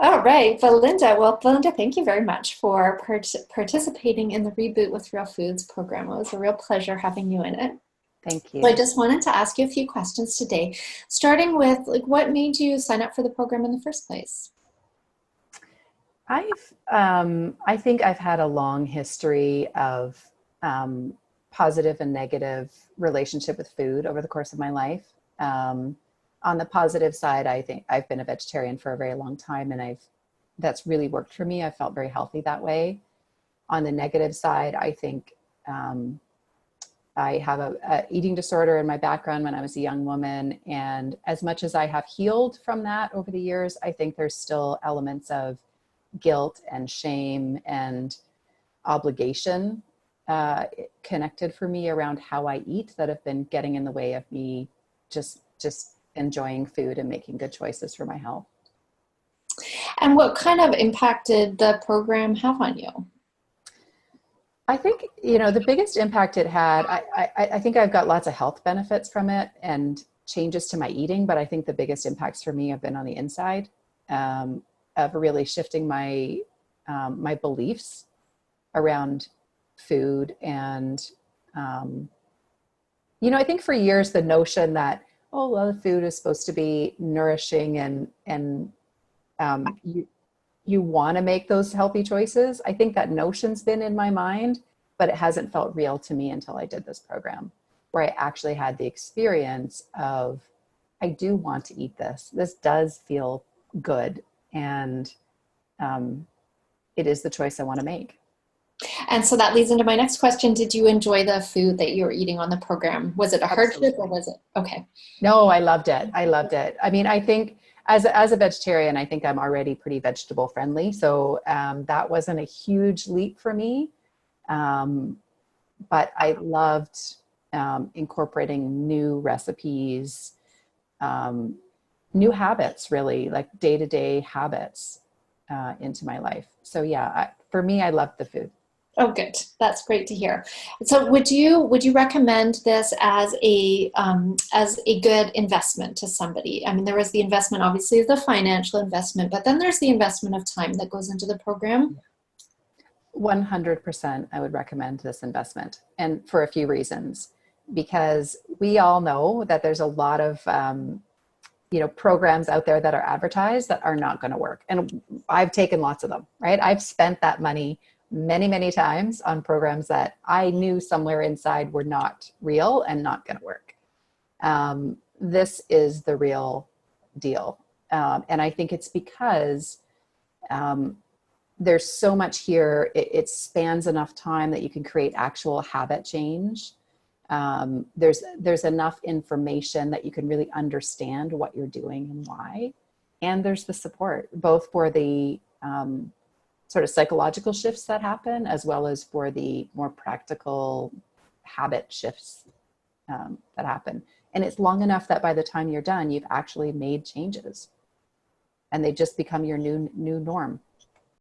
All right, Belinda. Well, Belinda, thank you very much for participating in the Reboot with Real Foods program. It was a real pleasure having you in it. Thank So I you. just wanted to ask you a few questions today, starting with what made you sign up for the program in the first place? I think I've had a long history of um, positive and negative relationship with food over the course of my life. Um, on the positive side, I think I've been a vegetarian for a very long time, and that's really worked for me. I felt very healthy that way. On the negative side, I think um, I have a eating disorder in my background when I was a young woman, and as much as I have healed from that over the years, I think there's still elements of guilt and shame and obligation connected for me around how I eat that have been getting in the way of me just enjoying food and making good choices for my health. And what kind of impact did the program have on you? I think, the biggest impact it had, I think I've got lots of health benefits from it and changes to my eating, but I think the biggest impacts for me have been on the inside, of really shifting my beliefs around food. And, I think for years, the notion that, oh, well, the food is supposed to be nourishing and you want to make those healthy choices. I think that notion's been in my mind, but it hasn't felt real to me until I did this program, where I actually had the experience of, I do want to eat this. This does feel good. And it is the choice I want to make. And so that leads into my next question. Did you enjoy the food that you were eating on the program? Was it a hardship or Absolutely. was it? Okay. No, I loved it. I loved it. I mean, I think as a vegetarian, I think I'm already pretty vegetable friendly. So that wasn't a huge leap for me. Um, but I loved incorporating new recipes, um, new habits, really, like day-to-day habits into my life. So yeah, for me, I loved the food. Oh, good. That's great to hear. So, would you recommend this as a good investment to somebody? I mean, there was the investment, obviously, the financial investment, but then there's the investment of time that goes into the program. 100% I would recommend this investment, and for a few reasons. Because we all know that there's a lot of programs out there that are advertised that are not going to work, and I've taken lots of them. Right, I've spent that money many times on programs that I knew somewhere inside were not real and not going to work. This is the real deal, and I think it's because um, there's so much here. It spans enough time that you can create actual habit change. There's enough information that you can really understand what you're doing and why. And there's the support, both for the sort of psychological shifts that happen, as well as for the more practical habit shifts that happen. And it's long enough that by the time you're done, you've actually made changes, and they just become your new norm.